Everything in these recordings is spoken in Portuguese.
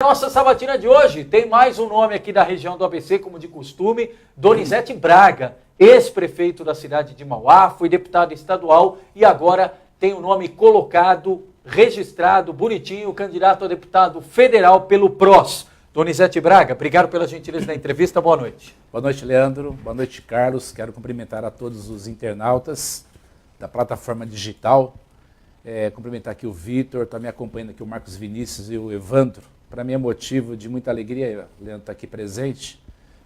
nossa sabatina de hoje tem mais um nome aqui da região do ABC, como de costume, Donizete Braga, ex-prefeito da cidade de Mauá, foi deputado estadual e agora tem o nome colocado, registrado, bonitinho, candidato a deputado federal pelo PROS. Donizete Braga, obrigado pela gentileza da entrevista, boa noite. Boa noite, Leandro. Boa noite, Carlos. Quero cumprimentar a todos os internautas da plataforma digital. Cumprimentar aqui o Vitor, está me acompanhando aqui o Marcos Vinícius e o Evandro. Para mim é motivo de muita alegria, Leandro, estar aqui presente,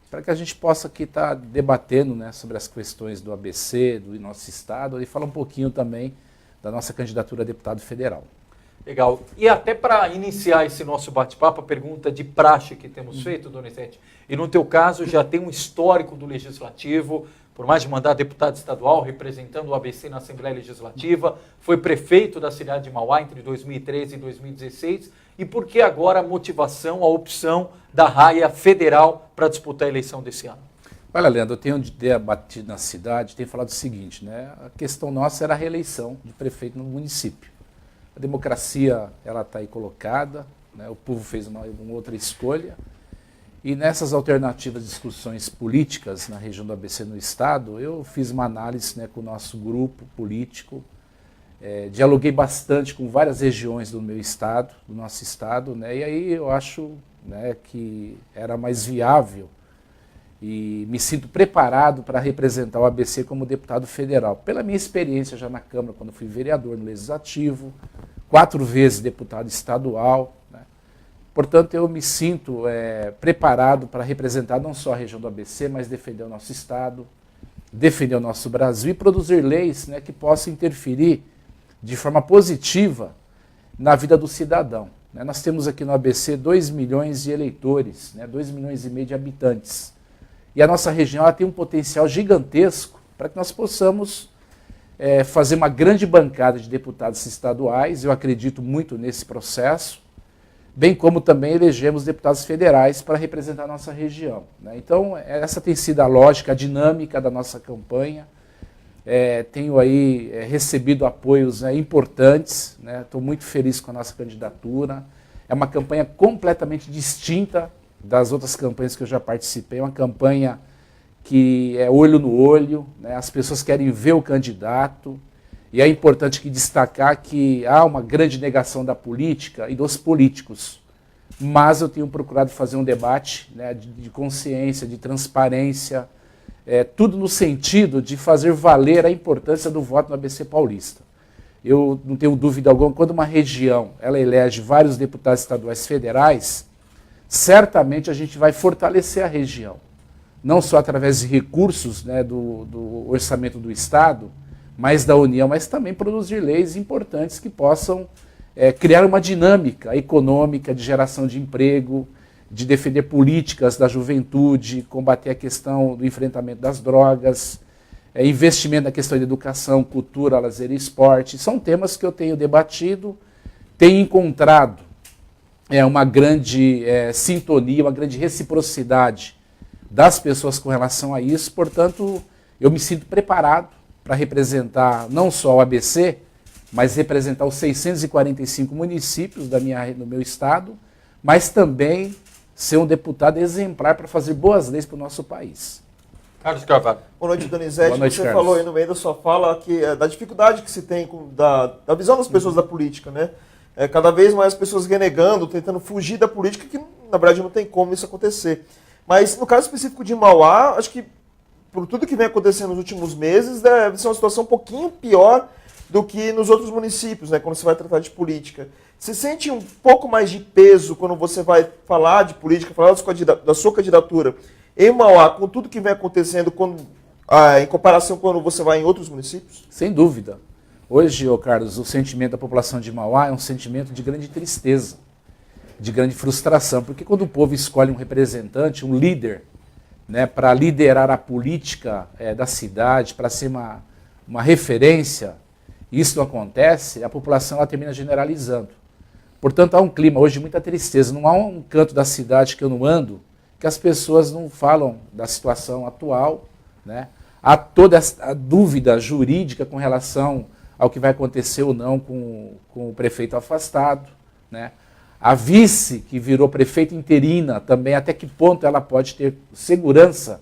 para que a gente possa aqui estar debatendo, né, sobre as questões do ABC, do nosso estado, e falar um pouquinho também da nossa candidatura a deputado federal. Legal. E até para iniciar esse nosso bate-papo, a pergunta de praxe que temos feito, Donizete, e no teu caso já tem um histórico do Legislativo, por mais de mandato deputado estadual, representando o ABC na Assembleia Legislativa, foi prefeito da cidade de Mauá entre 2013 e 2016, e por que agora a motivação, a opção da raia federal para disputar a eleição desse ano? Olha, Leandro, eu tenho debatido na cidade, tenho falado o seguinte, né? A questão nossa era a reeleição de prefeito no município. A democracia, ela está aí colocada, né? O povo fez uma outra escolha, e nessas alternativas de discussões políticas na região do ABC no estado, eu fiz uma análise, né, com o nosso grupo político, dialoguei bastante com várias regiões do meu estado, do nosso estado, né, e aí eu acho, né, que era mais viável e me sinto preparado para representar o ABC como deputado federal. Pela minha experiência já na Câmara, quando fui vereador no Legislativo, 4 vezes deputado estadual, né? Portanto, eu me sinto preparado para representar não só a região do ABC, mas defender o nosso estado, defender o nosso Brasil e produzir leis, né, que possam interferir de forma positiva na vida do cidadão. Né? Nós temos aqui no ABC 2 milhões de eleitores, né, 2 milhões e meio de habitantes. E a nossa região ela tem um potencial gigantesco para que nós possamos fazer uma grande bancada de deputados estaduais. Eu acredito muito nesse processo, bem como também elegemos deputados federais para representar a nossa região. Né? Então, essa tem sido a lógica, a dinâmica da nossa campanha. Tenho aí recebido apoios importantes, estou muito feliz com a nossa candidatura. É uma campanha completamente distinta das outras campanhas que eu já participei, é uma campanha que é olho no olho, né? As pessoas querem ver o candidato, e é importante aqui destacar que há uma grande negação da política e dos políticos, mas eu tenho procurado fazer um debate, né, de consciência, de transparência, tudo no sentido de fazer valer a importância do voto no ABC paulista. Eu não tenho dúvida alguma, quando uma região ela elege vários deputados estaduais federais, certamente a gente vai fortalecer a região, não só através de recursos, né, do orçamento do Estado, mas da União, mas também produzir leis importantes que possam criar uma dinâmica econômica de geração de emprego, de defender políticas da juventude, combater a questão do enfrentamento das drogas, investimento na questão de educação, cultura, lazer e esporte. São temas que eu tenho debatido, tenho encontrado uma grande sintonia, uma grande reciprocidade das pessoas com relação a isso. Portanto, eu me sinto preparado para representar não só o ABC, mas representar os 645 municípios do meu estado, mas também ser um deputado exemplar para fazer boas leis para o nosso país. Carlos Carvalho. Boa noite, Donizete. Boa noite, você Carlos. falou aí no meio da sua fala que, da dificuldade que se tem da visão das pessoas da política, né? Cada vez mais as pessoas renegando, tentando fugir da política, que na verdade não tem como isso acontecer. Mas no caso específico de Mauá, acho que por tudo que vem acontecendo nos últimos meses, deve ser uma situação um pouquinho pior do que nos outros municípios, né, quando você vai tratar de política. Você sente um pouco mais de peso quando você vai falar de política, falar da sua candidatura em Mauá, com tudo que vem acontecendo em comparação quando você vai em outros municípios? Sem dúvida. Hoje, Carlos, o sentimento da população de Mauá é um sentimento de grande tristeza, de grande frustração, porque quando o povo escolhe um representante, um líder, né, para liderar a política da cidade, para ser uma referência, isso não acontece, a população ela termina generalizando. Portanto, há um clima hoje de muita tristeza. Não há um canto da cidade que eu não ando que as pessoas não falam da situação atual, né? Há toda a dúvida jurídica com relação ao que vai acontecer ou não com o prefeito afastado, né? A vice, que virou prefeita interina também, até que ponto ela pode ter segurança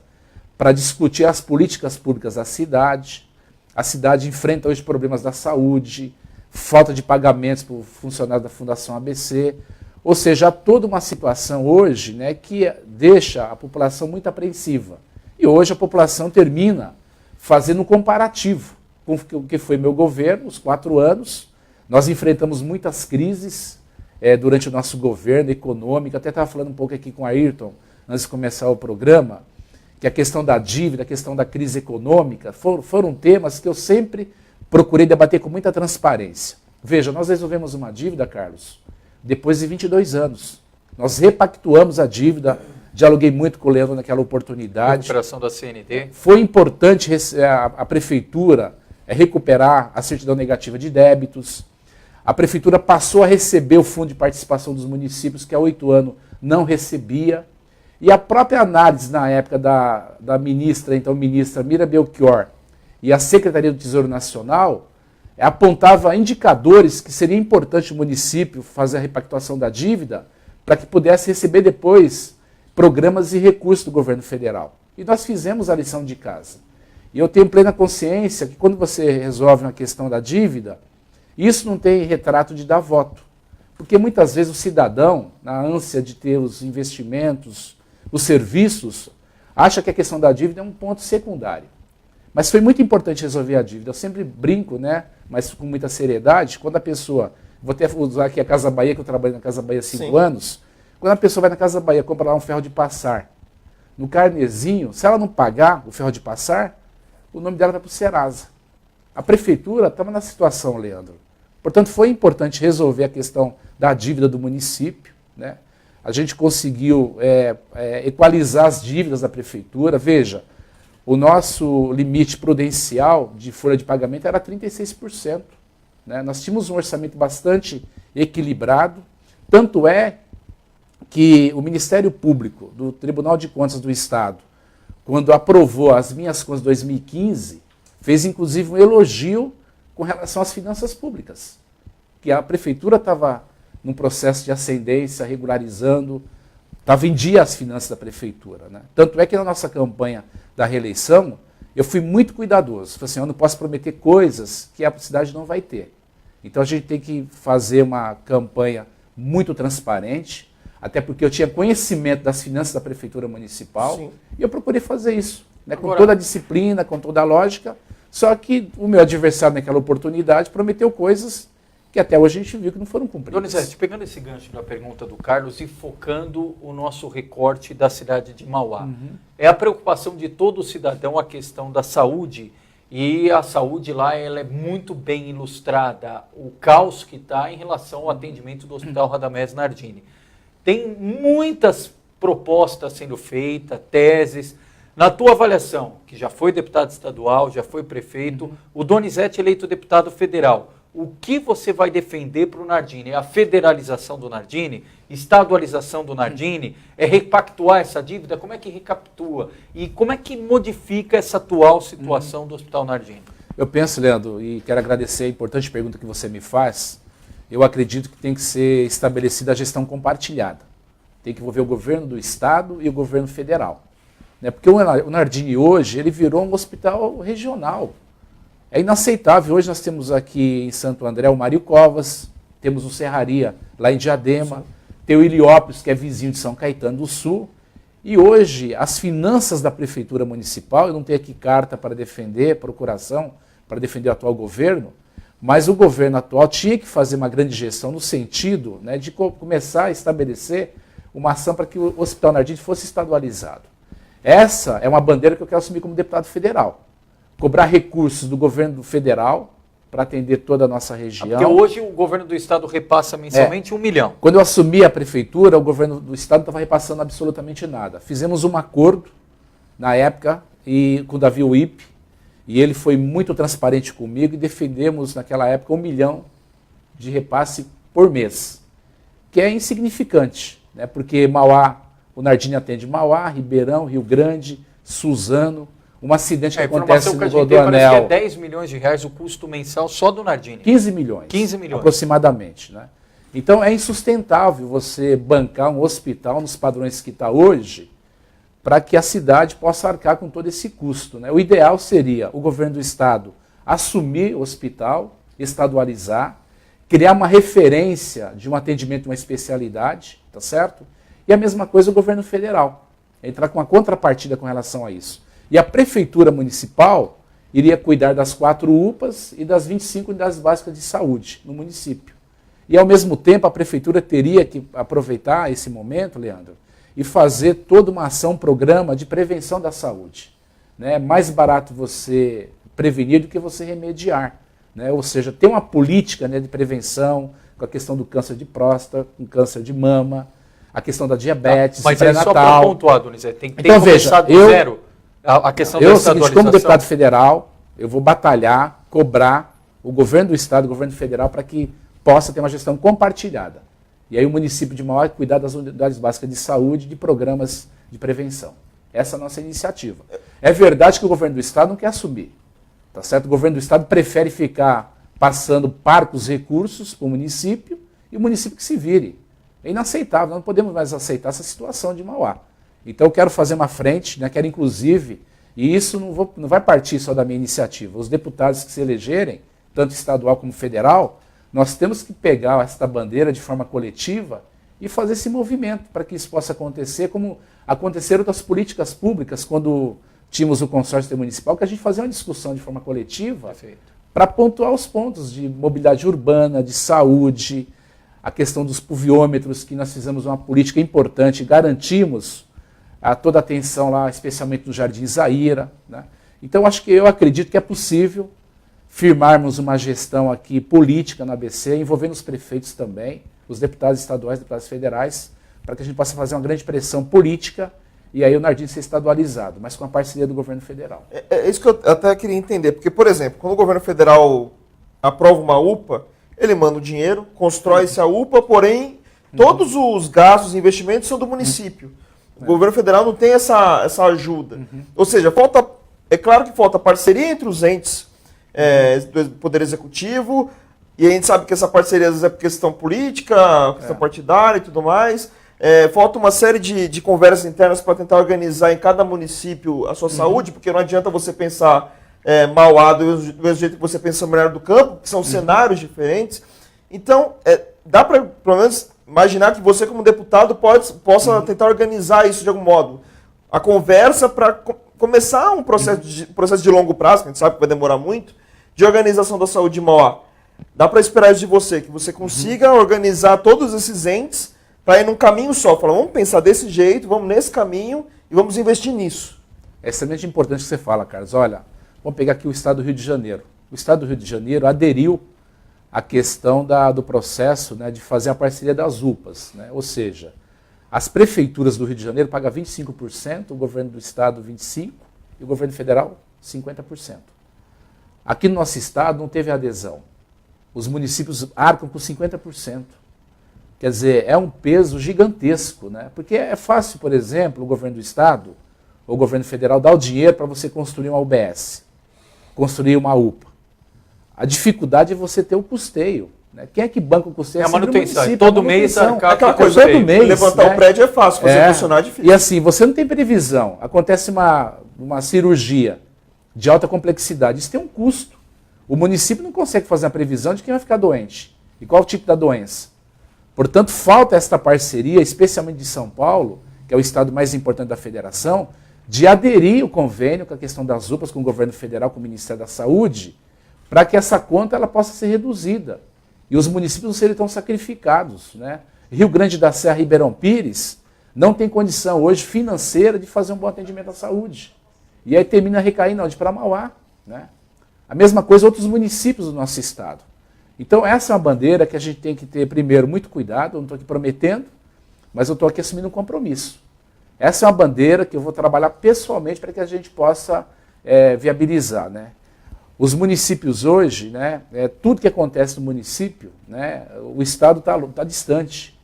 para discutir as políticas públicas da cidade. A cidade enfrenta hoje problemas da saúde, falta de pagamentos para o funcionário da Fundação ABC. Ou seja, há toda uma situação hoje, né, que deixa a população muito apreensiva. E hoje a população termina fazendo um comparativo com o que foi meu governo, os 4 anos. Nós enfrentamos muitas crises durante o nosso governo econômico. Até estava falando um pouco aqui com a Ayrton, antes de começar o programa, que a questão da dívida, a questão da crise econômica, foram temas que eu sempre procurei debater com muita transparência. Veja, nós resolvemos uma dívida, Carlos, depois de 22 anos. Nós repactuamos a dívida, dialoguei muito com o Leandro naquela oportunidade. Recuperação da CNT. Foi importante a prefeitura recuperar a certidão negativa de débitos. A prefeitura passou a receber o fundo de participação dos municípios, que há 8 anos não recebia. E a própria análise na época da ministra Mira Belchior, e a Secretaria do Tesouro Nacional, apontava indicadores que seria importante o município fazer a repactuação da dívida para que pudesse receber depois programas e recursos do governo federal. E nós fizemos a lição de casa. E eu tenho plena consciência que quando você resolve uma questão da dívida, isso não tem retrato de dar voto. Porque muitas vezes o cidadão, na ânsia de ter os investimentos, os serviços, acha que a questão da dívida é um ponto secundário. Mas foi muito importante resolver a dívida. Eu sempre brinco, né, mas com muita seriedade, quando a pessoa, vou até usar aqui a Casa Bahia, que eu trabalho na Casa Bahia há 5 anos, quando a pessoa vai na Casa Bahia, compra lá um ferro de passar, no carnezinho, se ela não pagar o ferro de passar, o nome dela vai para o Serasa. A prefeitura estava na situação, Leandro. Portanto, foi importante resolver a questão da dívida do município, né? A gente conseguiu equalizar as dívidas da prefeitura. Veja, o nosso limite prudencial de folha de pagamento era 36%. Né? Nós tínhamos um orçamento bastante equilibrado, tanto é que o Ministério Público do Tribunal de Contas do Estado, quando aprovou as minhas contas de 2015, fez inclusive um elogio com relação às finanças públicas, que a prefeitura estava num processo de ascendência, regularizando, estava em dia as finanças da prefeitura. Né? Tanto é que na nossa campanha da reeleição, eu fui muito cuidadoso. Falei assim, eu não posso prometer coisas que a cidade não vai ter. Então a gente tem que fazer uma campanha muito transparente, até porque eu tinha conhecimento das finanças da prefeitura municipal. Sim. E eu procurei fazer isso, né, com toda a disciplina, com toda a lógica, só que o meu adversário naquela oportunidade prometeu coisas que até hoje a gente viu que não foram cumpridas. Donizete, pegando esse gancho da pergunta do Carlos e focando o nosso recorte da cidade de Mauá, é a preocupação de todo cidadão a questão da saúde, e a saúde lá ela é muito bem ilustrada, o caos que está em relação ao atendimento do Hospital Radamés Nardini. Tem muitas propostas sendo feitas, teses. Na tua avaliação, que já foi deputado estadual, já foi prefeito, o Donizete eleito deputado federal, o que você vai defender para o Nardini? É a federalização do Nardini? Estadualização do Nardini? É repactuar essa dívida? Como é que recaptua? E como é que modifica essa atual situação do Hospital Nardini? Eu penso, Leandro, e quero agradecer a importante pergunta que você me faz. Eu acredito que tem que ser estabelecida a gestão compartilhada. Tem que envolver o governo do estado e o governo federal. Porque o Nardini hoje ele virou um hospital regional. É inaceitável. Hoje nós temos aqui em Santo André o Mário Covas, temos o Serraria lá em Diadema, sim, tem o Heliópolis, que é vizinho de São Caetano do Sul. E hoje as finanças da prefeitura municipal, eu não tenho aqui carta para defender, procuração para defender o atual governo, mas o governo atual tinha que fazer uma grande gestão no sentido, né, de começar a estabelecer uma ação para que o Hospital Nardini fosse estadualizado. Essa é uma bandeira que eu quero assumir como deputado federal. Cobrar recursos do governo federal para atender toda a nossa região. Porque hoje o governo do estado repassa mensalmente 1 milhão. Quando eu assumi a prefeitura, o governo do estado não estava repassando absolutamente nada. Fizemos um acordo na época com o Davi Uip, e ele foi muito transparente comigo, e defendemos naquela época 1 milhão de repasse por mês, que é insignificante, né? Porque Mauá, o Nardini atende Mauá, Ribeirão, Rio Grande, Suzano. Um acidente que acontece no Rodoanel. É 10 milhões de reais o custo mensal só do Nardini. 15 milhões. 15 milhões. Aproximadamente. Né? Então é insustentável você bancar um hospital nos padrões que está hoje para que a cidade possa arcar com todo esse custo, né? O ideal seria o governo do estado assumir o hospital, estadualizar, criar uma referência de um atendimento, uma especialidade, tá certo? E a mesma coisa o governo federal, entrar com uma contrapartida com relação a isso. E a prefeitura municipal iria cuidar das 4 UPAs e das 25 unidades básicas de saúde no município. E ao mesmo tempo a prefeitura teria que aproveitar esse momento, Leandro, e fazer toda uma ação, um programa de prevenção da saúde. É mais barato você prevenir do que você remediar. Né? Ou seja, ter uma política, né, de prevenção com a questão do câncer de próstata, com câncer de mama, a questão da diabetes, mas aí só para pontuar, Donizete, tem que então, começar do zero a questão da estadualização. Como deputado federal, eu vou batalhar, cobrar o governo do estado, o governo federal, para que possa ter uma gestão compartilhada. E aí o município de Mauá cuidar das unidades básicas de saúde, de programas de prevenção. Essa é a nossa iniciativa. É verdade que o governo do estado não quer assumir. Tá certo? O governo do estado prefere ficar passando parcos recursos para o município e o município que se vire. É inaceitável, não podemos mais aceitar essa situação de Mauá. Então eu quero fazer uma frente, né, quero inclusive, e isso não vai partir só da minha iniciativa, os deputados que se elegerem, tanto estadual como federal, nós temos que pegar esta bandeira de forma coletiva e fazer esse movimento para que isso possa acontecer, como aconteceram outras políticas públicas, quando tínhamos o consórcio municipal, que a gente fazia uma discussão de forma coletiva para pontuar os pontos de mobilidade urbana, de saúde, a questão dos pluviômetros, que nós fizemos uma política importante, garantimos toda a atenção lá, especialmente no Jardim Zaira. Né? Então eu acredito que é possível firmarmos uma gestão aqui política na ABC, envolvendo os prefeitos também, os deputados estaduais, deputados federais, para que a gente possa fazer uma grande pressão política e aí o Nardim ser estadualizado, mas com a parceria do governo federal. É isso que eu até queria entender, porque, por exemplo, quando o governo federal aprova uma UPA, ele manda o dinheiro, constrói-se a UPA, porém, todos os gastos e investimentos são do município. O governo federal não tem essa ajuda. Ou seja, é claro que falta parceria entre os entes do Poder Executivo, e a gente sabe que essa parceria às vezes é por questão política, questão partidária e tudo mais. Falta uma série de conversas internas para tentar organizar em cada município a sua saúde, porque não adianta você pensar Mauá do mesmo jeito que você pensa no Melhor do Campo, que são cenários diferentes. Então, dá para, pelo menos, imaginar que você, como deputado, possa tentar organizar isso de algum modo. A conversa para começar um processo de longo prazo, que a gente sabe que vai demorar muito, de organização da saúde de Mauá. Dá para esperar isso de você, que você consiga organizar todos esses entes para ir num caminho só. Falar, vamos pensar desse jeito, vamos nesse caminho e vamos investir nisso. É extremamente importante o que você fala, Carlos. Olha, vamos pegar aqui o estado do Rio de Janeiro. O estado do Rio de Janeiro aderiu à questão do processo, né, de fazer a parceria das UPAs. Né? Ou seja, as prefeituras do Rio de Janeiro pagam 25%, o governo do estado 25% e o governo federal 50%. Aqui no nosso estado não teve adesão. Os municípios arcam com 50%. Quer dizer, é um peso gigantesco, né? Porque é fácil, por exemplo, o governo do estado ou o governo federal dar o dinheiro para você construir uma UBS, construir uma UPA. A dificuldade é você ter o custeio. Né? Quem é que banca o custeio? É a manutenção. Todo mês aquela coisa, todo mês. Levantar o prédio é fácil, fazer funcionar é difícil. E assim, você não tem previsão. Acontece uma cirurgia de alta complexidade. Isso tem um custo. O município não consegue fazer a previsão de quem vai ficar doente e qual o tipo da doença. Portanto, falta esta parceria, especialmente de São Paulo, que é o estado mais importante da federação, de aderir o convênio com a questão das UPAs, com o governo federal, com o Ministério da Saúde, para que essa conta ela possa ser reduzida. E os municípios não serem tão sacrificados. Né? Rio Grande da Serra, Ribeirão Pires, não tem condição hoje financeira de fazer um bom atendimento à saúde. E aí termina recaindo onde? Para Mauá. Né? A mesma coisa outros municípios do nosso estado. Então essa é uma bandeira que a gente tem que ter, primeiro, muito cuidado, eu não estou aqui prometendo, mas eu estou aqui assumindo um compromisso. Essa é uma bandeira que eu vou trabalhar pessoalmente para que a gente possa viabilizar. Né? Os municípios hoje, né, tudo que acontece no município, né, o estado está distante.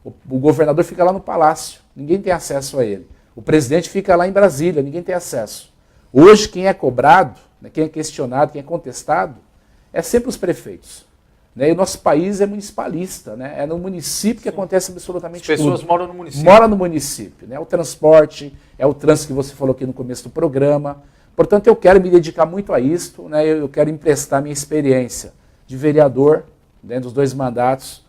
O governador fica lá no palácio, ninguém tem acesso a ele. O presidente fica lá em Brasília, ninguém tem acesso. Hoje quem é cobrado, né, quem é questionado, quem é contestado, é sempre os prefeitos. Né? E o nosso país é municipalista, né? É no município que acontece absolutamente tudo. As pessoas moram no município. Moram no município. Né? O transporte, é o trânsito que você falou aqui no começo do programa. Portanto, eu quero me dedicar muito a isto, né? Eu quero emprestar minha experiência de vereador, né, dos 2 mandatos,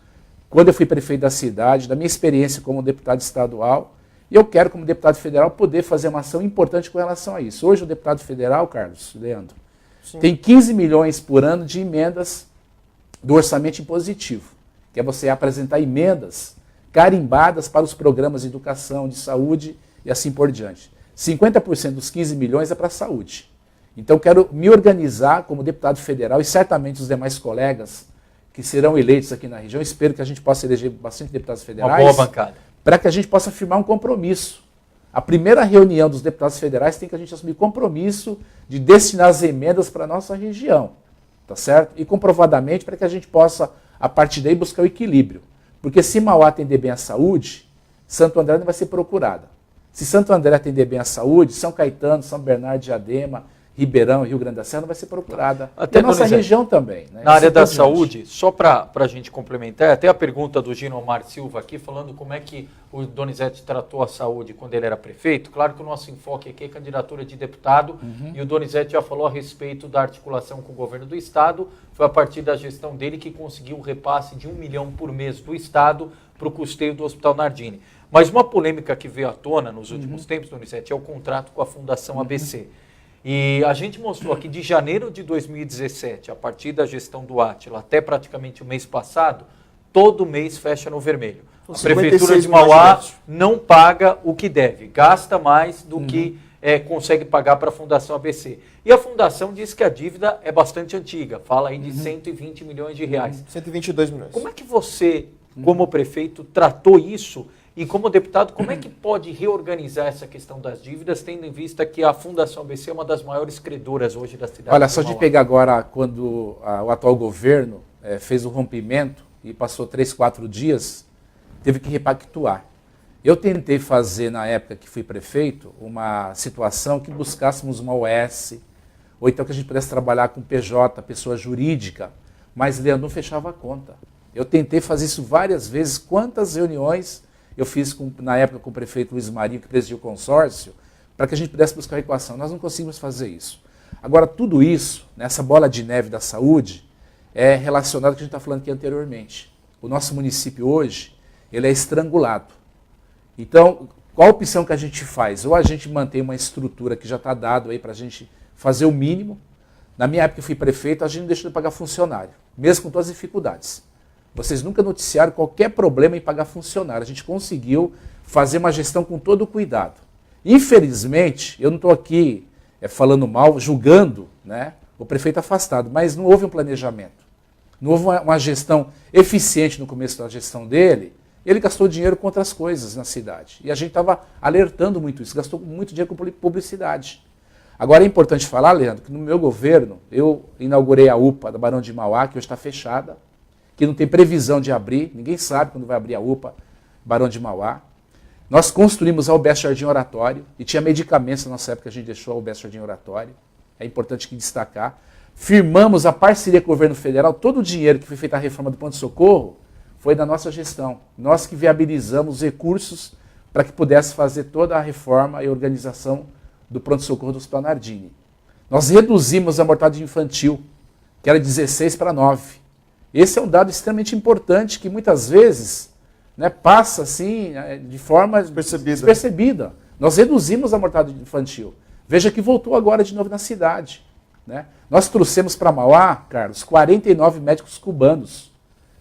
quando eu fui prefeito da cidade, da minha experiência como deputado estadual, e eu quero, como deputado federal, poder fazer uma ação importante com relação a isso. Hoje, o deputado federal, Carlos, Leandro, tem 15 milhões por ano de emendas do orçamento impositivo, que é você apresentar emendas carimbadas para os programas de educação, de saúde e assim por diante. 50% dos 15 milhões é para a saúde. Então, eu quero me organizar como deputado federal e certamente os demais colegas que serão eleitos aqui na região, espero que a gente possa eleger bastante deputados federais. Uma boa bancada. Para que a gente possa firmar um compromisso. A primeira reunião dos deputados federais tem que a gente assumir compromisso de destinar as emendas para a nossa região. Tá certo? E comprovadamente para que a gente possa, a partir daí, buscar o equilíbrio. Porque se Mauá atender bem a saúde, Santo André não vai ser procurada. Se Santo André atender bem a saúde, São Caetano, São Bernardo, Diadema, Ribeirão, Rio Grande da Serra não vai ser procurada. Até a nossa região também. Né? Na área da saúde, só para a gente complementar, até a pergunta do Gino Omar Silva aqui, falando como é que o Donizete tratou a saúde quando ele era prefeito. Claro que o nosso enfoque aqui é candidatura de deputado, e o Donizete já falou a respeito da articulação com o governo do Estado. Foi a partir da gestão dele que conseguiu um repasse de R$1 milhão por mês do Estado para o custeio do Hospital Nardini. Mas uma polêmica que veio à tona nos últimos tempos, Donizete, é o contrato com a Fundação ABC. E a gente mostrou aqui de janeiro de 2017, a partir da gestão do Átila até praticamente o mês passado, todo mês fecha no vermelho. A Prefeitura de Mauá não paga o que deve, gasta mais do que consegue pagar para a Fundação ABC. E a Fundação diz que a dívida é bastante antiga, fala aí de 120 milhões de reais. 122 milhões. Como é que você, como prefeito, tratou isso? E como deputado, como é que pode reorganizar essa questão das dívidas, tendo em vista que a Fundação ABC é uma das maiores credoras hoje da cidade? Olha, só de pegar agora quando o atual governo fez o rompimento e passou 3, 4 dias, teve que repactuar. Eu tentei fazer, na época que fui prefeito, uma situação que buscássemos uma OS, ou então que a gente pudesse trabalhar com PJ, pessoa jurídica, mas Leandro não fechava a conta. Eu tentei fazer isso várias vezes, quantas reuniões eu fiz na época com o prefeito Luiz Marinho, que presidiu o consórcio, para que a gente pudesse buscar a equação. Nós não conseguimos fazer isso. Agora, tudo isso, nessa bola de neve da saúde, é relacionado ao que a gente está falando aqui anteriormente. O nosso município hoje, ele é estrangulado. Então, qual a opção que a gente faz? Ou a gente mantém uma estrutura que já está dado aí para a gente fazer o mínimo. Na minha época que fui prefeito, a gente não deixou de pagar funcionário, mesmo com todas as dificuldades. Vocês nunca noticiaram qualquer problema em pagar funcionário. A gente conseguiu fazer uma gestão com todo o cuidado. Infelizmente, eu não estou aqui falando mal, julgando, né, o prefeito afastado, mas não houve um planejamento. Não houve uma gestão eficiente no começo da gestão dele. Ele gastou dinheiro com outras coisas na cidade. E a gente estava alertando muito isso, gastou muito dinheiro com publicidade. Agora é importante falar, Leandro, que no meu governo, eu inaugurei a UPA da Barão de Mauá, que hoje está fechada, que não tem previsão de abrir, ninguém sabe quando vai abrir a UPA Barão de Mauá. Nós construímos a UBS Jardim Oratório, e tinha medicamentos na nossa época, a gente deixou a UBS Jardim Oratório, é importante aqui destacar. Firmamos a parceria com o governo federal, todo o dinheiro que foi feita a reforma do pronto-socorro foi da nossa gestão. Nós que viabilizamos os recursos para que pudesse fazer toda a reforma e organização do pronto-socorro do Hospital Nardini. Nós reduzimos a mortalidade infantil, que era 16 para 9. Esse é um dado extremamente importante que muitas vezes, né, passa assim de forma despercebida. Nós reduzimos a mortalidade infantil. Veja que voltou agora de novo na cidade. Né? Nós trouxemos para Mauá, Carlos, 49 médicos cubanos.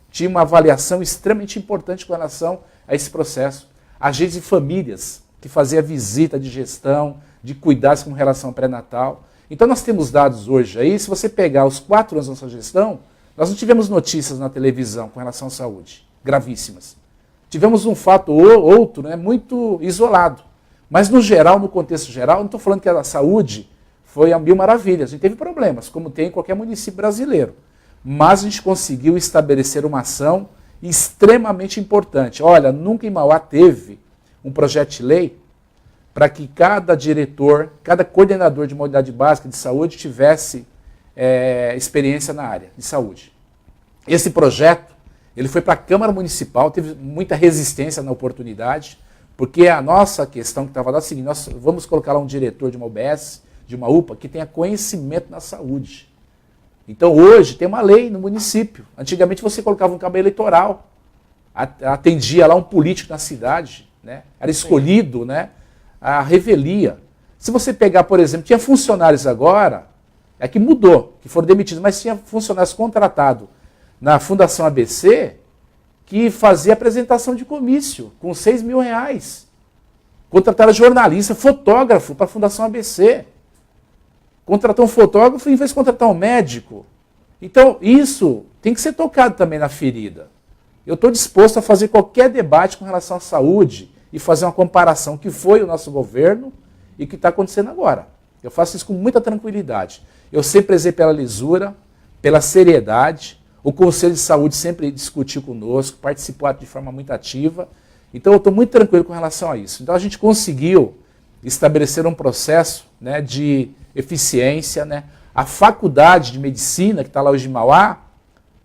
Tinha uma avaliação extremamente importante com relação a esse processo. Agentes de famílias, que fazia visita de gestão, de cuidados com relação ao pré-natal. Então nós temos dados hoje aí, se você pegar os 4 anos da nossa gestão, nós não tivemos notícias na televisão com relação à saúde, gravíssimas. Tivemos um fato ou outro, né, muito isolado. Mas no geral, no contexto geral, não estou falando que a saúde foi a mil maravilhas. A gente teve problemas, como tem em qualquer município brasileiro. Mas a gente conseguiu estabelecer uma ação extremamente importante. Olha, nunca em Mauá teve um projeto de lei para que cada diretor, cada coordenador de uma unidade básica de saúde tivesse experiência na área de saúde. Esse projeto, ele foi para a Câmara Municipal, teve muita resistência na oportunidade, porque a nossa questão que estava lá é a seguinte: nós vamos colocar lá um diretor de uma UBS, de uma UPA, que tenha conhecimento na saúde. Então hoje tem uma lei no município. Antigamente você colocava um cabo eleitoral, atendia lá um político na cidade, né? Era escolhido, né, a revelia. Se você pegar, por exemplo, tinha funcionários agora, é que mudou, que foram demitidos, mas tinha funcionários contratados na Fundação ABC que fazia apresentação de comício com R$6.000. Contrataram jornalista, fotógrafo para a Fundação ABC. Contratou um fotógrafo em vez de contratar um médico. Então, isso tem que ser tocado também na ferida. Eu estou disposto a fazer qualquer debate com relação à saúde e fazer uma comparação que foi o nosso governo e o que está acontecendo agora. Eu faço isso com muita tranquilidade. Eu sempre prezei pela lisura, pela seriedade. O Conselho de Saúde sempre discutiu conosco, participou de forma muito ativa. Então eu estou muito tranquilo com relação a isso. Então a gente conseguiu estabelecer um processo, né, de eficiência, né? A Faculdade de Medicina, que está lá hoje em Mauá,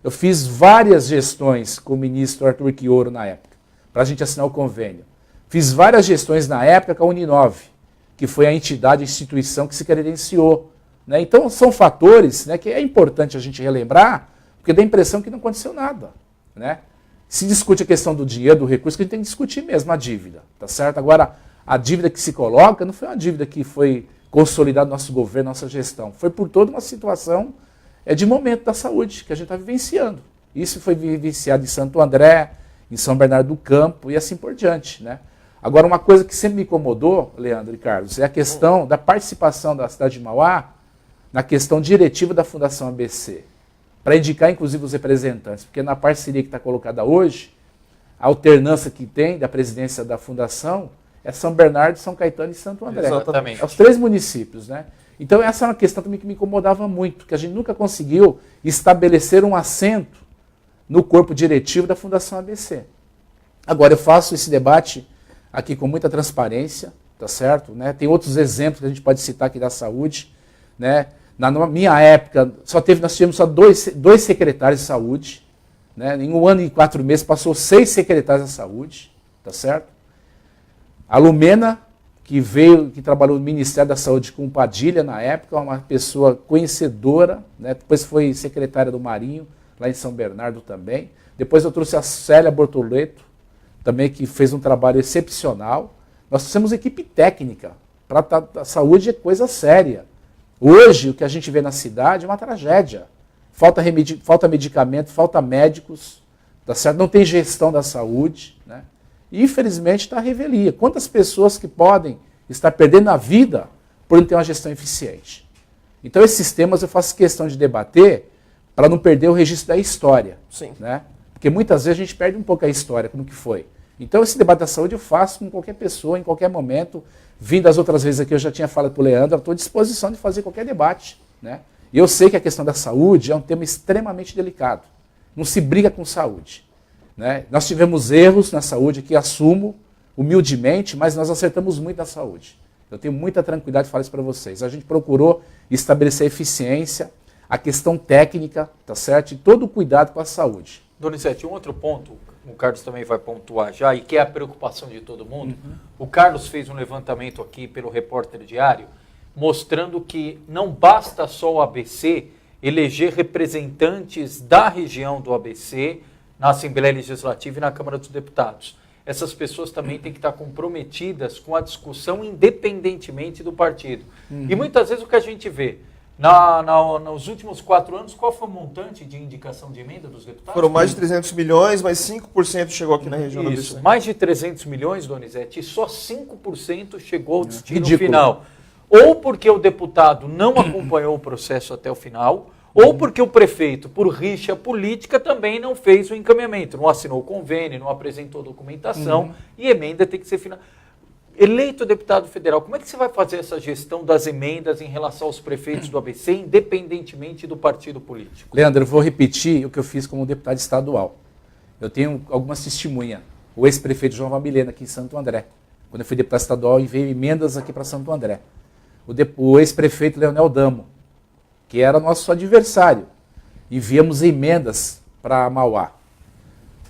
eu fiz várias gestões com o ministro Arthur Quioro na época, para a gente assinar o convênio. Fiz várias gestões na época com a Uninove, que foi a entidade, a instituição que se credenciou, né? Então são fatores, né, que é importante a gente relembrar, porque dá a impressão que não aconteceu nada, né? Se discute a questão do dinheiro, do recurso, que a gente tem que discutir mesmo a dívida, tá certo? Agora, a dívida que se coloca não foi uma dívida que foi consolidada no nosso governo, nossa gestão. Foi por toda uma situação de momento da saúde que a gente está vivenciando. Isso foi vivenciado em Santo André, em São Bernardo do Campo e assim por diante, né? Agora, uma coisa que sempre me incomodou, Leandro e Carlos, é a questão da participação da cidade de Mauá na questão diretiva da Fundação ABC, para indicar, inclusive, os representantes, porque na parceria que está colocada hoje, a alternância que tem da presidência da Fundação é São Bernardo, São Caetano e Santo André. Exatamente. É os 3 municípios, né? Então essa é uma questão também que me incomodava muito, que a gente nunca conseguiu estabelecer um assento no corpo diretivo da Fundação ABC. Agora eu faço esse debate aqui com muita transparência, tá certo? Né? Tem outros exemplos que a gente pode citar aqui da saúde, né? Na minha época, nós tivemos só dois secretários de saúde, né? Em 1 ano e 4 meses passou 6 secretários de saúde, tá certo? A Lumena, que trabalhou no Ministério da Saúde com o Padilha na época, uma pessoa conhecedora, né? Depois foi secretária do Marinho, lá em São Bernardo também. Depois eu trouxe a Célia Bortoleto, também, que fez um trabalho excepcional. Nós temos equipe técnica, a saúde é coisa séria. Hoje, o que a gente vê na cidade é uma tragédia. Falta medicamento, falta médicos, tá certo? Não tem gestão da saúde, né? E, infelizmente, está a revelia. Quantas pessoas que podem estar perdendo a vida por não ter uma gestão eficiente? Então, esses temas eu faço questão de debater para não perder o registro da história. Sim. Né? Porque muitas vezes a gente perde um pouco a história, como que foi. Então, esse debate da saúde eu faço com qualquer pessoa, em qualquer momento. Vindo das outras vezes aqui, eu já tinha falado para o Leandro, eu estou à disposição de fazer qualquer debate. Né? E eu sei que a questão da saúde é um tema extremamente delicado. Não se briga com saúde. Né? Nós tivemos erros na saúde, que assumo humildemente, mas nós acertamos muito na saúde. Eu tenho muita tranquilidade de falar isso para vocês. A gente procurou estabelecer a eficiência, a questão técnica, tá certo? E todo o cuidado com a saúde. Donizete, um outro ponto, o Carlos também vai pontuar já, e que é a preocupação de todo mundo. O Carlos fez um levantamento aqui pelo Repórter Diário, mostrando que não basta só o ABC eleger representantes da região do ABC na Assembleia Legislativa e na Câmara dos Deputados. Essas pessoas também têm que estar comprometidas com a discussão independentemente do partido. E muitas vezes o que a gente vê, nos últimos 4 anos, qual foi o montante de indicação de emenda dos deputados? Foram mais de 300 milhões, mas 5% chegou aqui na região do ABC. Mais de 300 milhões, Donizete, e só 5% chegou ao destino Ridículo. final. Ou porque o deputado não acompanhou o processo até o final, ou porque o prefeito, por rixa política, também não fez o encaminhamento, não assinou o convênio, não apresentou documentação, e emenda tem que ser final. Eleito deputado federal, como é que você vai fazer essa gestão das emendas em relação aos prefeitos do ABC, independentemente do partido político? Leandro, eu vou repetir o que eu fiz como deputado estadual. Eu tenho algumas testemunhas. O ex-prefeito João Vamilena, aqui em Santo André. Quando eu fui deputado estadual, enviei emendas aqui para Santo André. O ex-prefeito Leonel Damo, que era nosso adversário. Enviamos emendas para Mauá.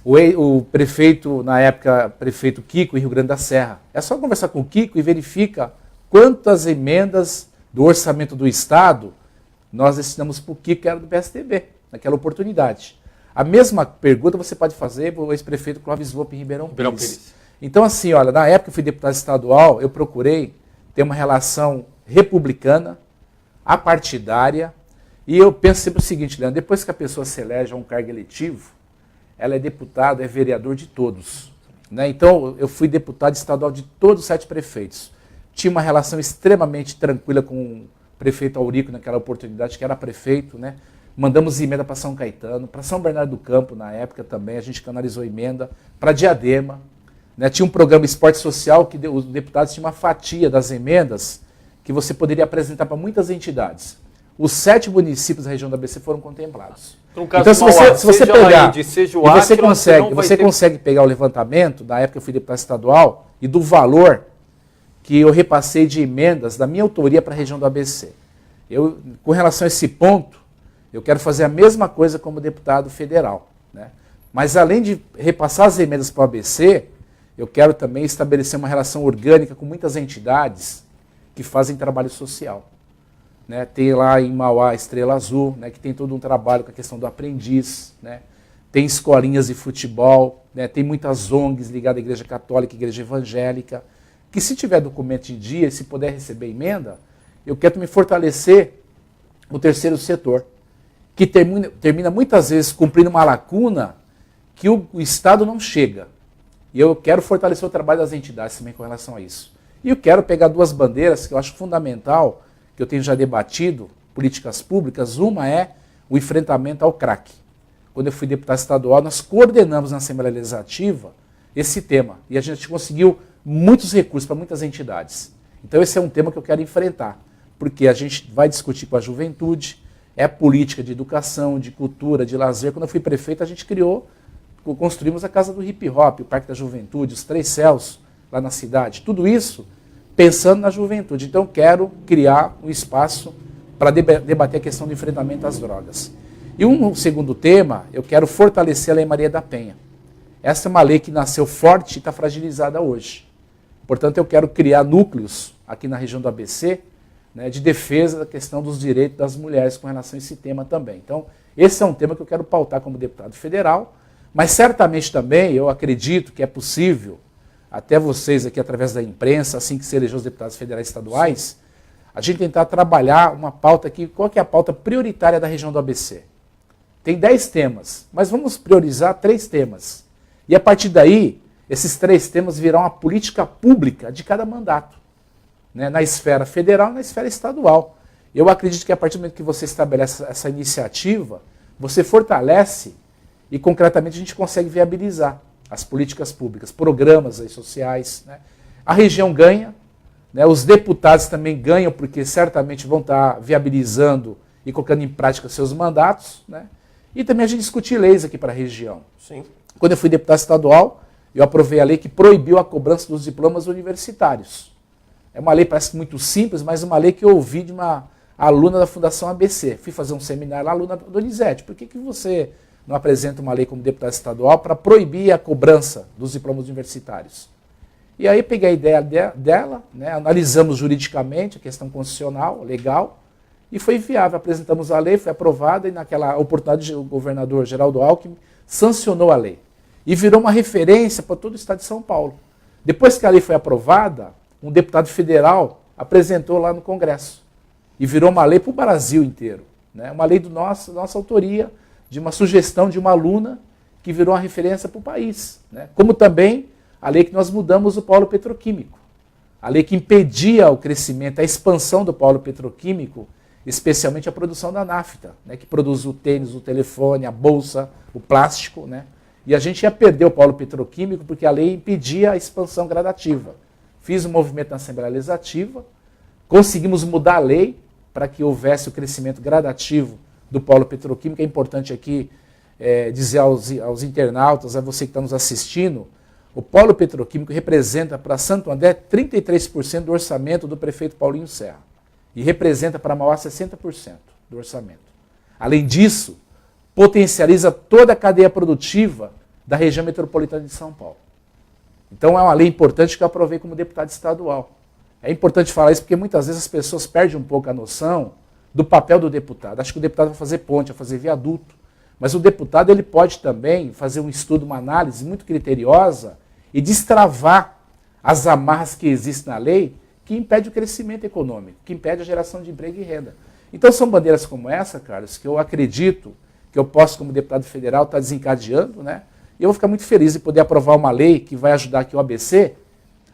O prefeito, na época, prefeito Kiko, em Rio Grande da Serra. É só conversar com o Kiko e verifica quantas emendas do orçamento do Estado nós destinamos para o Kiko, que era do PSDB, naquela oportunidade. A mesma pergunta você pode fazer para o ex-prefeito Clóvis Volpi em Ribeirão Pires. Então, assim, olha, na época que eu fui deputado estadual, eu procurei ter uma relação republicana, apartidária, e eu penso sempre o seguinte, Leandro, depois que a pessoa se elege a um cargo eletivo, ela é deputado, é vereador de todos. Né? Então, eu fui deputado estadual de todos os 7 prefeitos. Tinha uma relação extremamente tranquila com o prefeito Aurico naquela oportunidade, que era prefeito, né? Mandamos emenda para São Caetano, para São Bernardo do Campo, na época também, a gente canalizou emenda, para Diadema. Né? Tinha um programa Esporte Social, que os deputados tinham uma fatia das emendas que você poderia apresentar para muitas entidades. Os 7 municípios da região da ABC foram contemplados. Então, se você pegar, e você consegue pegar o levantamento, da época que eu fui deputado estadual, e do valor que eu repassei de emendas da minha autoria para a região do ABC. Com relação a esse ponto, eu quero fazer a mesma coisa como deputado federal. Né? Mas além de repassar as emendas para o ABC, eu quero também estabelecer uma relação orgânica com muitas entidades que fazem trabalho social. Né? Tem lá em Mauá a Estrela Azul, né? Que tem todo um trabalho com a questão do aprendiz. Né? Tem escolinhas de futebol, né? Tem muitas ONGs ligadas à Igreja Católica, Igreja Evangélica, que se tiver documento em dia, se puder receber emenda, eu quero me fortalecer o terceiro setor, que termina muitas vezes cumprindo uma lacuna que o Estado não chega. E eu quero fortalecer o trabalho das entidades também com relação a isso. E eu quero pegar 2 bandeiras que eu acho fundamental, que eu tenho já debatido, políticas públicas. Uma é o enfrentamento ao crack. Quando eu fui deputado estadual, nós coordenamos na Assembleia Legislativa esse tema. E a gente conseguiu muitos recursos para muitas entidades. Então esse é um tema que eu quero enfrentar, porque a gente vai discutir com a juventude, é política de educação, de cultura, de lazer. Quando eu fui prefeito, a gente construímos a Casa do Hip Hop, o Parque da Juventude, os 3 céus lá na cidade. Tudo isso pensando na juventude. Então eu quero criar um espaço para debater a questão do enfrentamento às drogas. E um segundo tema, eu quero fortalecer a Lei Maria da Penha. Essa é uma lei que nasceu forte e está fragilizada hoje. Portanto, eu quero criar núcleos aqui na região do ABC, né, de defesa da questão dos direitos das mulheres com relação a esse tema também. Então, esse é um tema que eu quero pautar como deputado federal, mas certamente também eu acredito que é possível, até vocês aqui através da imprensa, assim que se eleger os deputados federais e estaduais, a gente tentar trabalhar uma pauta aqui. Qual que é a pauta prioritária da região do ABC? Tem 10 temas, mas vamos priorizar 3 temas. E a partir daí, esses 3 temas virão uma política pública de cada mandato, né, na esfera federal e na esfera estadual. Eu acredito que a partir do momento que você estabelece essa iniciativa, você fortalece e concretamente a gente consegue viabilizar as políticas públicas, programas aí sociais. Né? A região ganha, né? Os deputados também ganham, porque certamente vão estar viabilizando e colocando em prática seus mandatos. Né? E também a gente discutir leis aqui para a região. Sim. Quando eu fui deputado estadual, eu aprovei a lei que proibiu a cobrança dos diplomas universitários. É uma lei, parece muito simples, mas uma lei que eu ouvi de uma aluna da Fundação ABC. Fui fazer um seminário lá, aluna Donizete, por que você não apresenta uma lei como deputado estadual para proibir a cobrança dos diplomas universitários? E aí peguei a ideia dela, né, analisamos juridicamente a questão constitucional, legal, e foi viável. Apresentamos a lei, foi aprovada, e naquela oportunidade o governador Geraldo Alckmin sancionou a lei. E virou uma referência para todo o estado de São Paulo. Depois que a lei foi aprovada, um deputado federal apresentou lá no Congresso. E virou uma lei para o Brasil inteiro. Né? Uma lei nossa autoria, de uma sugestão de uma aluna, que virou uma referência para o país. Né? Como também a lei que nós mudamos o polo petroquímico. A lei que impedia o crescimento, a expansão do polo petroquímico, especialmente a produção da nafta, né? Que produz o tênis, o telefone, a bolsa, o plástico. Né? E a gente ia perder o polo petroquímico porque a lei impedia a expansão gradativa. Fiz um movimento na Assembleia Legislativa, conseguimos mudar a lei para que houvesse o crescimento gradativo do polo petroquímico. É importante aqui dizer aos internautas, a você que está nos assistindo, o polo petroquímico representa para Santo André 33% do orçamento do prefeito Paulinho Serra. E representa para Mauá 60% do orçamento. Além disso, potencializa toda a cadeia produtiva da região metropolitana de São Paulo. Então é uma lei importante que eu aprovei como deputado estadual. É importante falar isso porque muitas vezes as pessoas perdem um pouco a noção do papel do deputado. Acho que o deputado vai fazer ponte, vai fazer viaduto. Mas o deputado ele pode também fazer um estudo, uma análise muito criteriosa e destravar as amarras que existem na lei que impedem o crescimento econômico, que impedem a geração de emprego e renda. Então são bandeiras como essa, Carlos, que eu acredito que eu posso, como deputado federal, estar desencadeando, né? E eu vou ficar muito feliz de poder aprovar uma lei que vai ajudar aqui o ABC,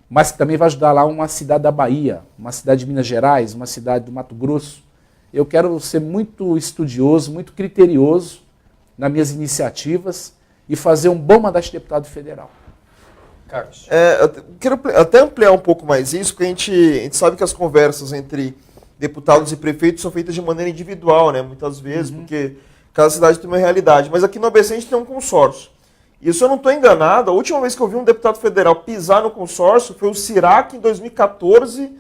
mas que também vai ajudar lá uma cidade da Bahia, uma cidade de Minas Gerais, uma cidade do Mato Grosso. Eu quero ser muito estudioso, muito criterioso nas minhas iniciativas e fazer um bom mandato de deputado federal. Carlos. Eu quero até ampliar um pouco mais isso, porque a gente sabe que as conversas entre deputados e prefeitos são feitas de maneira individual, né? Muitas vezes, porque cada cidade tem uma realidade. Mas aqui no ABC a gente tem um consórcio. E se eu não estou enganado, a última vez que eu vi um deputado federal pisar no consórcio foi o Cirac em 2014,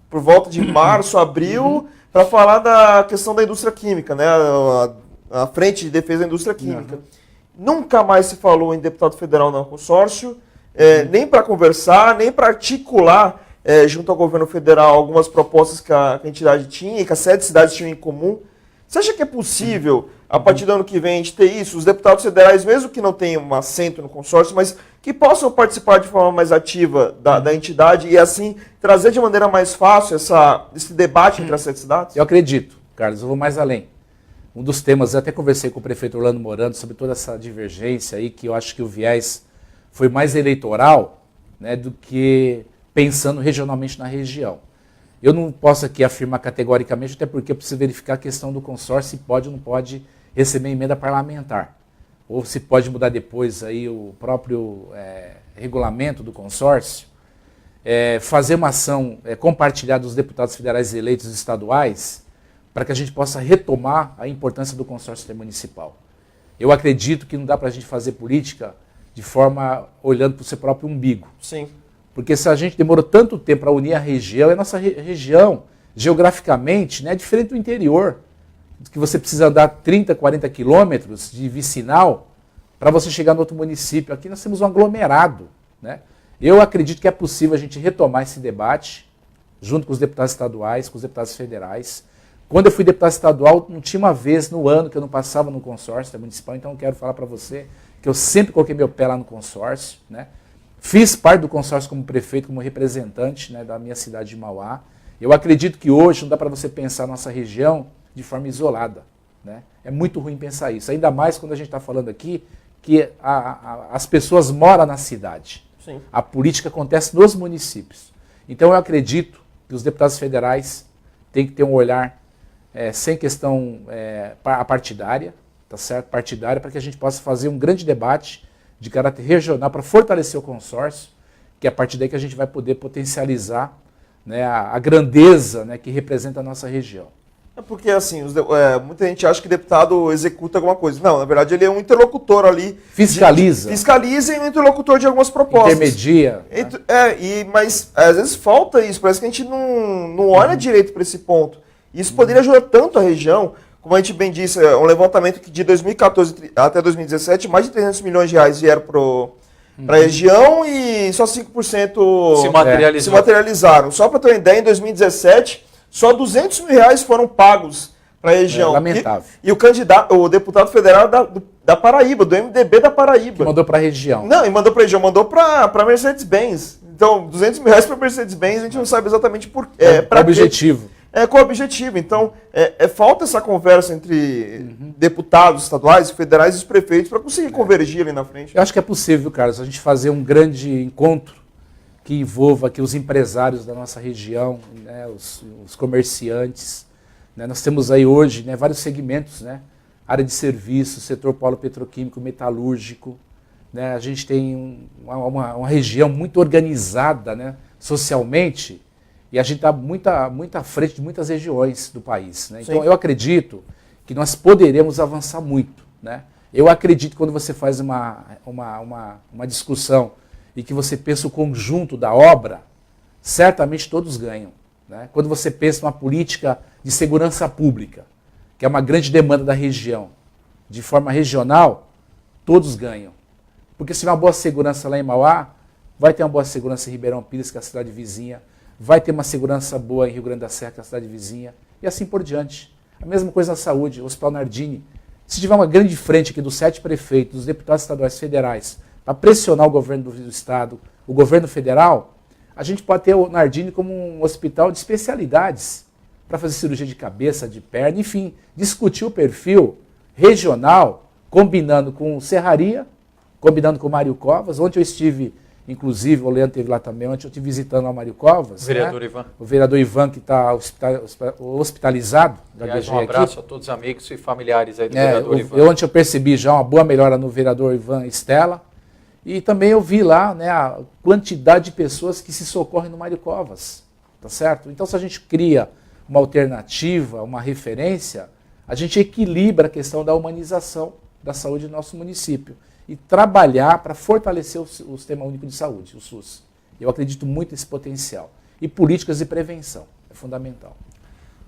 por volta de março, abril, para falar da questão da indústria química, né? A frente de defesa da indústria química. Nunca mais se falou em deputado federal no consórcio, nem para conversar, nem para articular junto ao governo federal algumas propostas que a entidade tinha e que as 7 cidades tinham em comum. Você acha que é possível, a partir do ano que vem, a gente ter isso, os deputados federais, mesmo que não tenham um assento no consórcio, mas que possam participar de forma mais ativa da entidade e assim trazer de maneira mais fácil esse debate entre as 7 cidades? Eu acredito, Carlos, eu vou mais além. Um dos temas, eu até conversei com o prefeito Orlando Morando sobre toda essa divergência aí, que eu acho que o viés foi mais eleitoral, né, do que pensando regionalmente na região. Eu não posso aqui afirmar categoricamente, até porque eu preciso verificar a questão do consórcio, se pode ou não pode receber emenda parlamentar. Ou se pode mudar depois aí o próprio regulamento do consórcio. Fazer uma ação compartilhada dos deputados federais eleitos estaduais, para que a gente possa retomar a importância do consórcio intermunicipal. Eu acredito que não dá para a gente fazer política de forma olhando para o seu próprio umbigo. Sim. Porque se a gente demorou tanto tempo para unir a região, a nossa região, geograficamente, né, é diferente do interior, que você precisa andar 30, 40 quilômetros de vicinal para você chegar no outro município. Aqui nós temos um aglomerado, né? Eu acredito que é possível a gente retomar esse debate, junto com os deputados estaduais, com os deputados federais. Quando eu fui deputado estadual, não tinha uma vez no ano que eu não passava no consórcio municipal, então eu quero falar para você que eu sempre coloquei meu pé lá no consórcio, né? Fiz parte do consórcio como prefeito, como representante, né, da minha cidade de Mauá. Eu acredito que hoje não dá para você pensar a nossa região de forma isolada, né? É muito ruim pensar isso, ainda mais quando a gente está falando aqui que as pessoas moram na cidade. Sim. A política acontece nos municípios. Então eu acredito que os deputados federais têm que ter um olhar sem questão partidária, tá certo? Partidária, para que a gente possa fazer um grande debate de caráter regional para fortalecer o consórcio, que é a partir daí que a gente vai poder potencializar, né, a grandeza, né, que representa a nossa região. É porque, assim, muita gente acha que deputado executa alguma coisa. Não, na verdade ele é um interlocutor ali. Fiscaliza. Fiscaliza e um interlocutor de algumas propostas. Intermedia. Mas às vezes falta isso, parece que a gente não olha direito para esse ponto. Isso poderia ajudar tanto a região. Como a gente bem disse, um levantamento que de 2014 até 2017, mais de 300 milhões de reais vieram para a região e só 5% se materializaram. Só para ter uma ideia, em 2017, só 200 mil reais foram pagos para a região. Lamentável. E o deputado federal da Paraíba, do MDB da Paraíba. Que mandou para a região. Não, e mandou para a região, mandou para Mercedes-Benz. Então, 200 mil reais para Mercedes-Benz, a gente não sabe exatamente por para objetivo. Com o objetivo. Então, falta essa conversa entre deputados estaduais, federais e os prefeitos para conseguir convergir ali na frente. Eu acho que é possível, Carlos, a gente fazer um grande encontro que envolva aqui os empresários da nossa região, né, os comerciantes. Né? Nós temos aí hoje, né, vários segmentos, né? Área de serviços, setor polo petroquímico, metalúrgico. Né? A gente tem uma região muito organizada, né, socialmente. E a gente está muito à frente de muitas regiões do país. Né? Então, eu acredito que nós poderemos avançar muito. Né? Eu acredito que quando você faz uma discussão e que você pensa o conjunto da obra, certamente todos ganham. Né? Quando você pensa numa política de segurança pública, que é uma grande demanda da região, de forma regional, todos ganham. Porque se tiver uma boa segurança lá em Mauá, vai ter uma boa segurança em Ribeirão Pires, que é a cidade vizinha, vai ter uma segurança boa em Rio Grande da Serra, que é a cidade vizinha, e assim por diante. A mesma coisa na saúde, o Hospital Nardini. Se tiver uma grande frente aqui dos 7 prefeitos, dos deputados estaduais federais, para pressionar o governo do estado, o governo federal, a gente pode ter o Nardini como um hospital de especialidades, para fazer cirurgia de cabeça, de perna, enfim, discutir o perfil regional, combinando com Serraria, combinando com o Mário Covas. Ontem eu estive, inclusive, o Leandro esteve lá também, ontem eu estive visitando o Mário Covas. O vereador Ivan. O vereador Ivan, que está hospitalizado. Aliás, um abraço a todos os amigos e familiares aí do vereador Ivan. Ontem eu percebi já uma boa melhora no vereador Ivan Estela. E também eu vi lá, né, a quantidade de pessoas que se socorrem no Mário Covas. Tá certo? Então, se a gente cria uma alternativa, uma referência, a gente equilibra a questão da humanização da saúde do nosso município e trabalhar para fortalecer o Sistema Único de Saúde, o SUS. Eu acredito muito nesse potencial. E políticas de prevenção, é fundamental.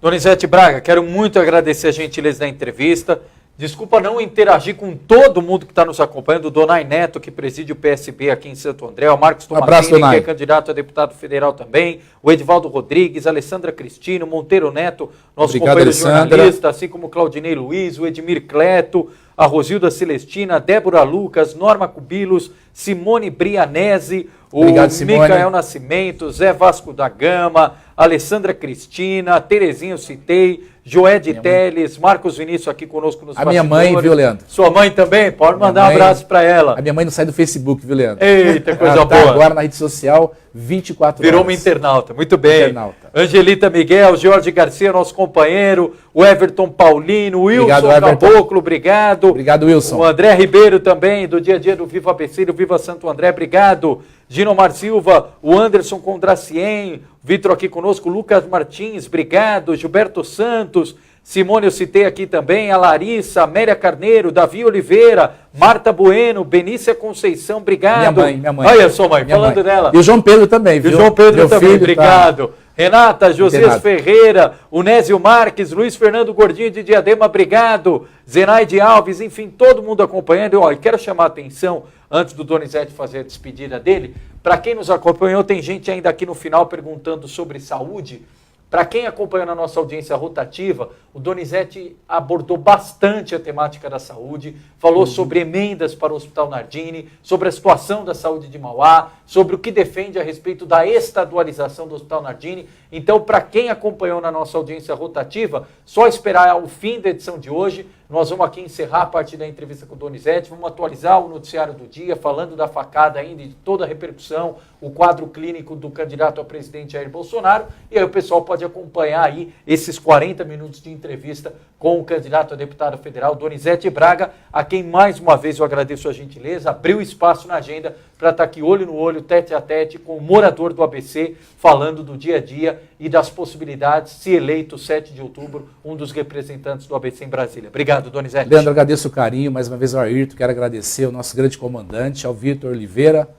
Donizete Braga, quero muito agradecer a gentileza da entrevista. Desculpa não interagir com todo mundo que está nos acompanhando, o Donai Neto, que preside o PSB aqui em Santo André, o Marcos Tomasini, que é candidato a deputado federal também, o Edivaldo Rodrigues, a Alessandra Cristino, Monteiro Neto, nosso companheiro jornalista, assim como o Claudinei Luiz, o Edmir Cleto, a Rosilda Celestina, a Débora Lucas, Norma Cubilos, Simone Brianese, o Micael Nascimento, Zé Vasco da Gama, Alessandra Cristina, Terezinha eu citei, Joed Teles, Marcos Vinícius aqui conosco nos bastidores. A minha mãe, viu, Leandro? Sua mãe também? Pode mandar um abraço para ela. A minha mãe não sai do Facebook, viu, Leandro? Eita, coisa ela boa. Tá agora na rede social, 24 Virou horas. uma internauta, muito bem. Internauta. Angelita Miguel, Jorge Garcia, nosso companheiro, o Everton Paulino, o Wilson Obrigado, Caboclo, obrigado. Obrigado, Wilson. O André Ribeiro também, do dia a dia do Viva ABC, do Viva Santo André, obrigado. Ginomar Silva, o Anderson Condracien, Vitor aqui conosco, Lucas Martins, obrigado. Gilberto Santos, Simone eu citei aqui também, a Larissa, Amélia Carneiro, Davi Oliveira, Marta Bueno, Benícia Conceição, obrigado. Minha mãe. Olha a sua mãe, falando dela. E o João Pedro também, viu? E o João Pedro Meu também, filho obrigado. Tá... Renata, José Ferreira, Unésio Marques, Luiz Fernando Gordinho de Diadema, obrigado. Zenaide Alves, enfim, todo mundo acompanhando. E quero chamar a atenção, antes do Donizete fazer a despedida dele, para quem nos acompanhou, tem gente ainda aqui no final perguntando sobre saúde. Para quem acompanhou na nossa audiência rotativa, o Donizete abordou bastante a temática da saúde, falou sobre emendas para o Hospital Nardini, sobre a situação da saúde de Mauá, sobre o que defende a respeito da estadualização do Hospital Nardini. Então, para quem acompanhou na nossa audiência rotativa, só esperar o fim da edição de hoje. Nós vamos aqui encerrar a parte da entrevista com o Donizete, vamos atualizar o noticiário do dia, falando da facada ainda, de toda a repercussão, o quadro clínico do candidato a presidente Jair Bolsonaro, e aí o pessoal pode acompanhar aí esses 40 minutos de entrevista com o candidato a deputado federal, Donizete Braga, a quem mais uma vez eu agradeço a gentileza, abriu espaço na agenda para estar aqui olho no olho, tete a tete, com o morador do ABC, falando do dia a dia e das possibilidades, se eleito 7 de outubro, um dos representantes do ABC em Brasília. Obrigado, Donizete. Leandro, agradeço o carinho, mais uma vez ao Ayrton, quero agradecer ao nosso grande comandante, ao Vitor Oliveira,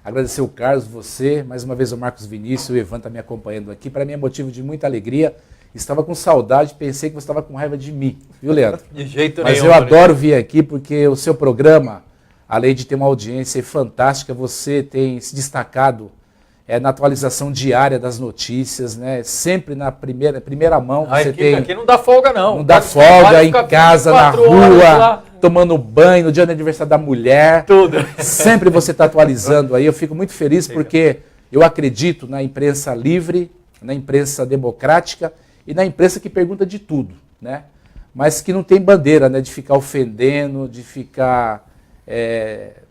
agradecer o Carlos, você, mais uma vez o Marcos Vinícius, o Ivan está me acompanhando aqui, para mim é motivo de muita alegria. Estava com saudade, pensei que você estava com raiva de mim, viu, Leandro? De jeito nenhum. Mas eu adoro vir aqui porque o seu programa, além de ter uma audiência fantástica, você tem se destacado na atualização diária das notícias, né? Sempre na primeira mão. Você tem... Aqui não dá folga, não. Não dá folga, em casa, na rua, tomando banho, no dia do aniversário da mulher. Tudo. Sempre você está atualizando aí. Eu fico muito feliz porque eu acredito na imprensa livre, na imprensa democrática, e na imprensa que pergunta de tudo, né? Mas que não tem bandeira, né? De ficar ofendendo, de ficar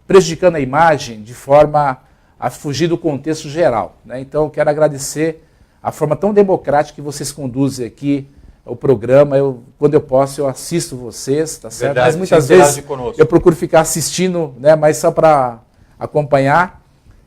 prejudicando a imagem de forma a fugir do contexto geral, né? Então, quero agradecer a forma tão democrática que vocês conduzem aqui o programa. Quando eu posso, eu assisto vocês, tá certo? Verdade, mas muitas vezes eu procuro ficar assistindo, né? Mas só para acompanhar.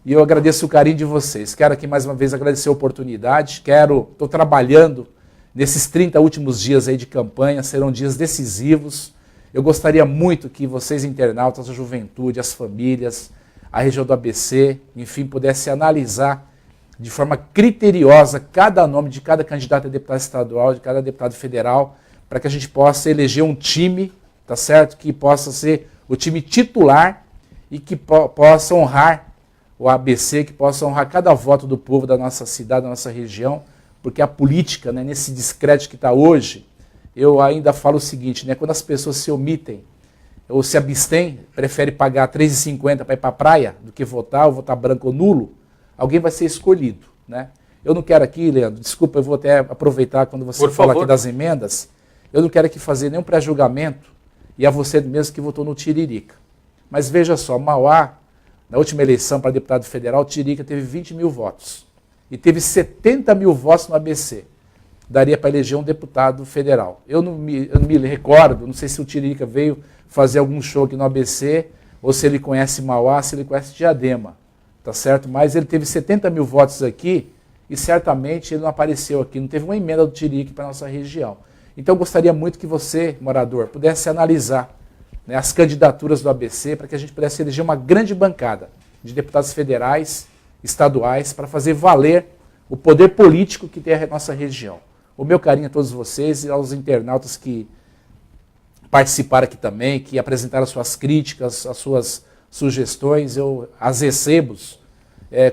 E eu agradeço o carinho de vocês. Quero aqui mais uma vez agradecer a oportunidade. Estou trabalhando nesses 30 últimos dias aí de campanha, serão dias decisivos. Eu gostaria muito que vocês, internautas, a juventude, as famílias, a região do ABC, enfim, pudessem analisar de forma criteriosa cada nome de cada candidato a deputado estadual, de cada deputado federal, para que a gente possa eleger um time tá certo? Que possa ser o time titular e que possa honrar o ABC, que possa honrar cada voto do povo da nossa cidade, da nossa região, porque a política, né, nesse descrédito que está hoje, eu ainda falo o seguinte, né, quando as pessoas se omitem ou se abstêm, prefere pagar R$ 3,50 para ir para a praia do que votar, ou votar branco ou nulo, alguém vai ser escolhido, né? Eu não quero aqui, Leandro, desculpa, eu vou até aproveitar quando você fala aqui das emendas, eu não quero aqui fazer nenhum pré-julgamento, e a você mesmo que votou no Tiririca. Mas veja só, Mauá, na última eleição para deputado federal, Tiririca teve 20 mil votos, e teve 70 mil votos no ABC. Daria para eleger um deputado federal. Eu não me recordo, não sei se o Tiririca veio fazer algum show aqui no ABC, ou se ele conhece Mauá, se ele conhece Diadema, tá certo? Mas ele teve 70 mil votos aqui, e certamente ele não apareceu aqui, não teve uma emenda do Tiririca para a nossa região. Então eu gostaria muito que você, morador, pudesse analisar, né, as candidaturas do ABC para que a gente pudesse eleger uma grande bancada de deputados federais, estaduais, para fazer valer o poder político que tem a nossa região. O meu carinho a todos vocês e aos internautas que participaram aqui também, que apresentaram as suas críticas, as suas sugestões, eu as recebo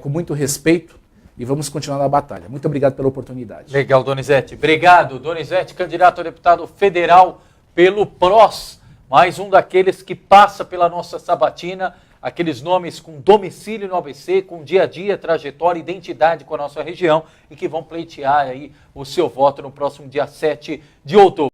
com muito respeito e vamos continuar na batalha. Muito obrigado pela oportunidade. Legal, Donizete. Obrigado, Donizete, candidato a deputado federal pelo PROS, mais um daqueles que passa pela nossa sabatina, aqueles nomes com domicílio no ABC, com dia a dia, trajetória, identidade com a nossa região e que vão pleitear aí o seu voto no próximo dia 7 de outubro.